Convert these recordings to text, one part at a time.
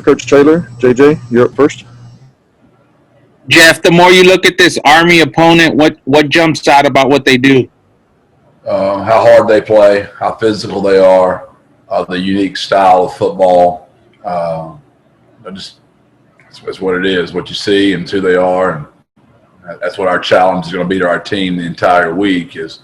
for Coach Traylor. JJ, you're up first. Jeff, the more you look at this Army opponent, what jumps out about what they do? How hard they play, how physical they are, the unique style of football. That's what it is, what you see and who they are. And that's what our challenge is going to be to our team the entire week is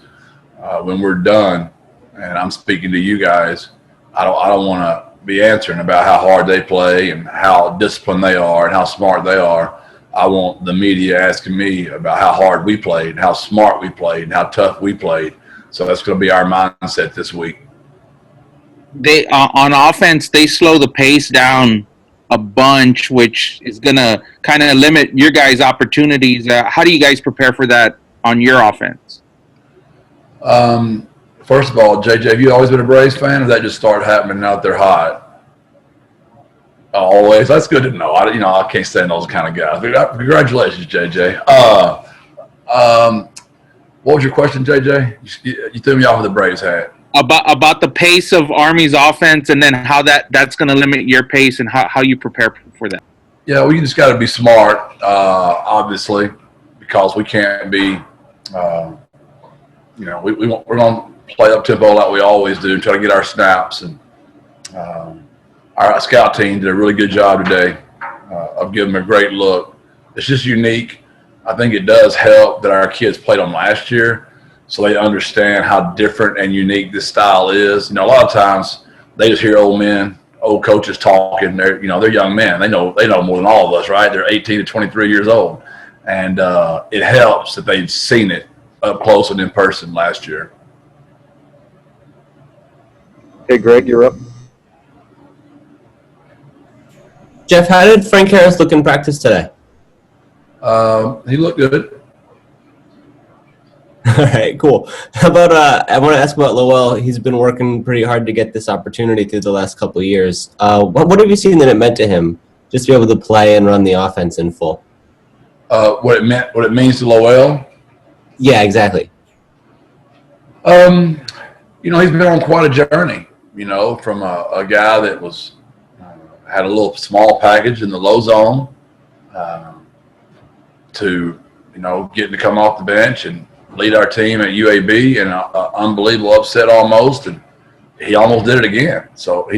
when we're done, and I'm speaking to you guys, I don't want to be answering about how hard they play and how disciplined they are and how smart they are. I want the media asking me about how hard we played and how smart we played and how tough we played. So that's going to be our mindset this week. They on offense, they slow the pace down a bunch, which is going to kind of limit your guys' opportunities. How do you guys prepare for that on your offense? First of all, JJ, have you always been a Braves fan, or did that just start happening out there hot? Always. That's good to know. I can't stand those kind of guys. Congratulations, JJ. What was your question, JJ? You threw me off with the Braves hat. About the pace of Army's offense, and then how that's going to limit your pace and how you prepare for that. Yeah, we just got to be smart, obviously, because we can't be. We're going to play up tempo like we always do, and try to get our snaps. And our scout team did a really good job today of giving them a great look. It's just unique. I think it does help that our kids played them last year, so they understand how different and unique this style is. A lot of times they just hear old coaches talking. They're young men. They know more than all of us, right? They're 18 to 23 years old, and it helps that they've seen it up close and in person last year. Hey, Greg, you're up. Jeff, how did Frank Harris look in practice today? He looked good. All right, cool. How about I want to ask about Lowell. He's been working pretty hard to get this opportunity through the last couple of years. What have you seen that it meant to him just to be able to play and run the offense in full? What it means to Lowell? Yeah, exactly. He's been on quite a journey. From a guy that was had a little small package in the low zone to getting to come off the bench and lead our team at UAB in an unbelievable upset almost, and he almost did it again. So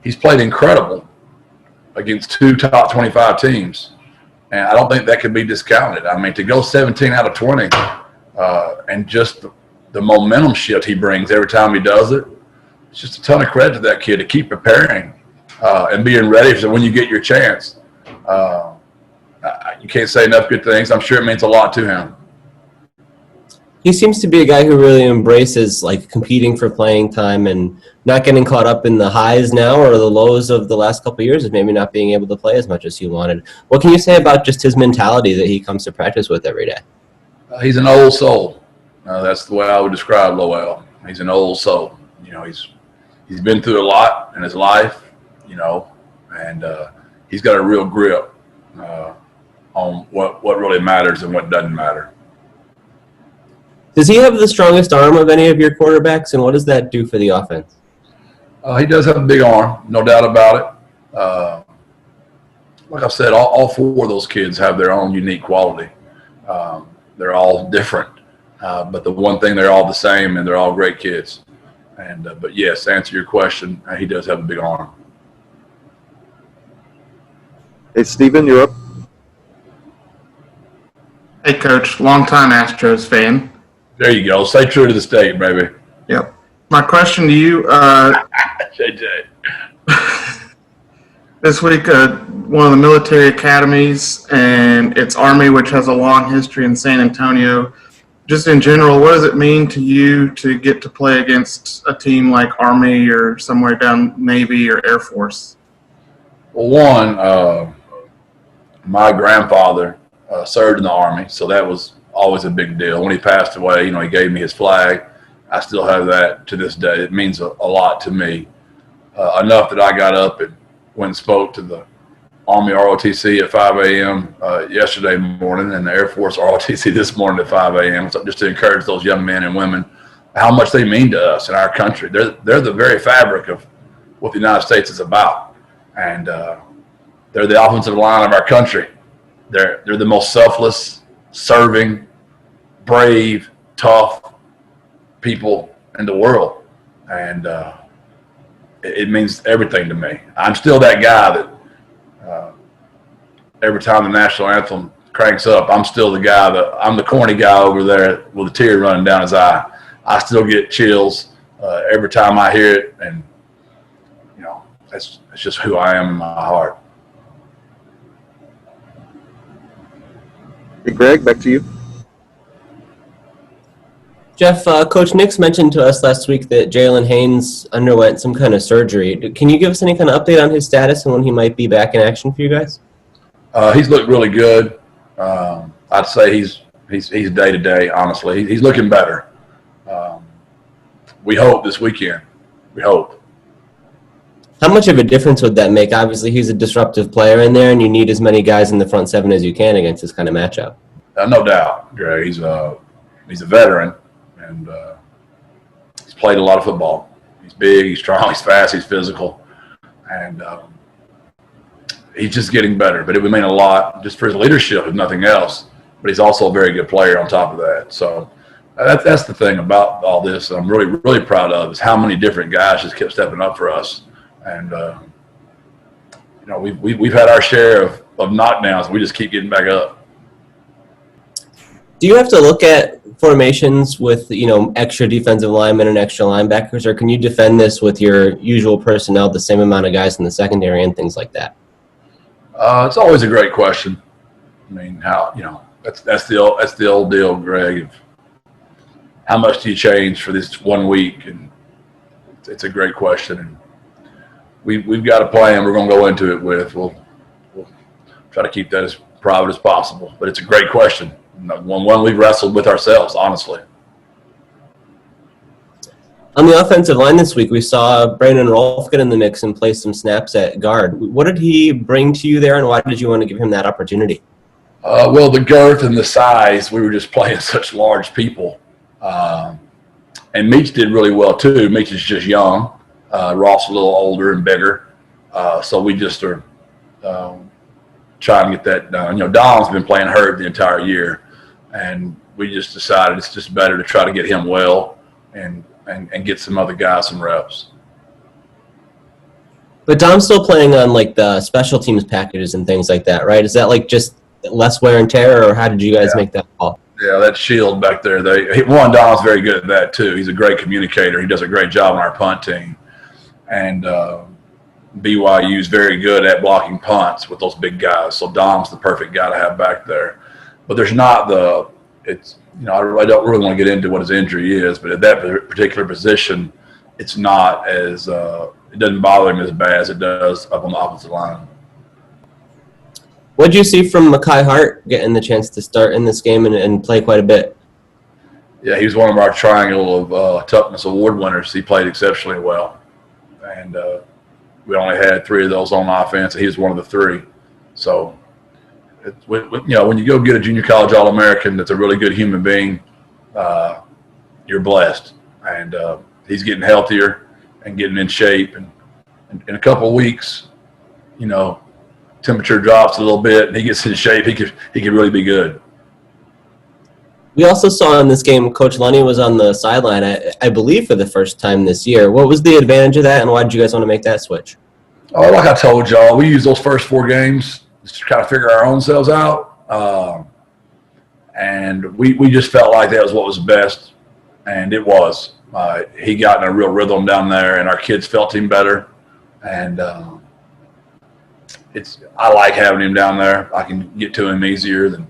he's played incredible against two top 25 teams, and I don't think that could be discounted. I mean, to go 17 out of 20 and just the momentum shift he brings every time he does it, it's just a ton of credit to that kid to keep preparing and being ready for when you get your chance. You can't say enough good things. I'm sure it means a lot to him. He seems to be a guy who really embraces competing for playing time and not getting caught up in the highs now or the lows of the last couple of years of maybe not being able to play as much as he wanted. What can you say about just his mentality that he comes to practice with every day? He's an old soul. That's the way I would describe Lowell. He's an old soul. He's been through a lot in his life, and he's got a real grip on what really matters and what doesn't matter. Does he have the strongest arm of any of your quarterbacks, and what does that do for the offense? He does have a big arm, no doubt about it. Like I said, all four of those kids have their own unique quality. They're all different, but the one thing, they're all the same, and they're all great kids. But yes, to answer your question, he does have a big arm. Hey, Steven, you're up. Hey, Coach, longtime Astros fan. There you go. Stay true to the state, baby. Yep. My question to you, JJ. this week, one of the military academies, and it's Army, which has a long history in San Antonio. Just in general, what does it mean to you to get to play against a team like Army or somewhere down Navy or Air Force? Well, my grandfather served in the Army, so that was always a big deal. When he passed away, he gave me his flag. I still have that to this day. It means a lot to me, enough that I got up and went and spoke to the Army ROTC at 5 a.m. Yesterday morning, and the Air Force ROTC this morning at 5 a.m. So just to encourage those young men and women how much they mean to us in our country. They're the very fabric of what the United States is about. And they're the offensive line of our country. They're the most selfless, serving, brave, tough people in the world, and it means everything to me. I'm still that guy that every time the national anthem cranks up, I'm still the guy I'm the corny guy over there with a tear running down his eye. I still get chills every time I hear it, and that's just who I am in my heart. Hey, Greg, back to you. Jeff, Coach Nix mentioned to us last week that Jalen Haynes underwent some kind of surgery. Can you give us any kind of update on his status and when he might be back in action for you guys? He's looked really good. I'd say he's day to day. Honestly, he's looking better. We hope this weekend. We hope. How much of a difference would that make? Obviously, he's a disruptive player in there, and you need as many guys in the front seven as you can against this kind of matchup. No doubt, Greg. He's a veteran, and he's played a lot of football. He's big, he's strong, he's fast, he's physical, and he's just getting better. But it would mean a lot just for his leadership, if nothing else. But he's also a very good player on top of that. So that's the thing about all this I'm really, really proud of is how many different guys just kept stepping up for us. And, we've had our share of knockdowns. We just keep getting back up. Do you have to look at formations with, extra defensive linemen and extra linebackers, or can you defend this with your usual personnel, the same amount of guys in the secondary and things like that? It's always a great question. I mean, that's the old deal, Greg. How much do you change for this 1 week? And it's a great question. And we've got a plan we're going to go into it with. We'll try to keep that as private as possible. But it's a great question. One we've wrestled with ourselves, honestly. On the offensive line this week, we saw Brandon Rolfe get in the mix and play some snaps at guard. What did he bring to you there, and why did you want to give him that opportunity? Well, the girth and the size, we were just playing such large people. And Meach did really well, too. Meach is just young. Ross a little older and bigger. So we just are trying to get that done. Dom's been playing hurt the entire year, and we just decided it's just better to try to get him well and get some other guys some reps. But Dom's still playing on, the special teams packages and things like that, right? Is that, just less wear and tear, or how did you guys make that call? Yeah, that shield back there. Dom's very good at that, too. He's a great communicator. He does a great job on our punt team. And BYU's very good at blocking punts with those big guys. So Dom's the perfect guy to have back there. But there's not I don't really want to get into what his injury is, but at that particular position, it's not as it doesn't bother him as bad as it does up on the offensive line. What did you see from Mekhi Hart getting the chance to start in this game and play quite a bit? Yeah, he was one of our Triangle of Toughness Award winners. He played exceptionally well. And we only had 3 of those on offense, and he was one of the 3. So, when you go get a junior college All-American that's a really good human being, you're blessed. And he's getting healthier and getting in shape. And in a couple of weeks, temperature drops a little bit, and he gets in shape. He could really be good. We also saw in this game, Coach Lunny was on the sideline, I believe, for the first time this year. What was the advantage of that, and why did you guys want to make that switch? Oh, like I told y'all, we used those first 4 games to kind of figure our own selves out. And we just felt like that was what was best, and it was. He got in a real rhythm down there, and our kids felt him better. And I like having him down there. I can get to him easier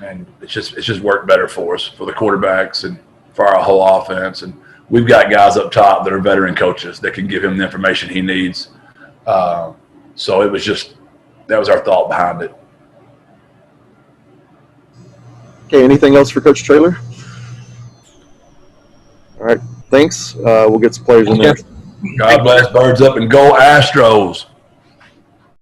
and it's just worked better for us, for the quarterbacks and for our whole offense. And we've got guys up top that are veteran coaches that can give him the information he needs. So it was that was our thought behind it. Okay, anything else for Coach Traylor? All right, thanks. We'll get some players in there. God bless, birds up, and go Astros.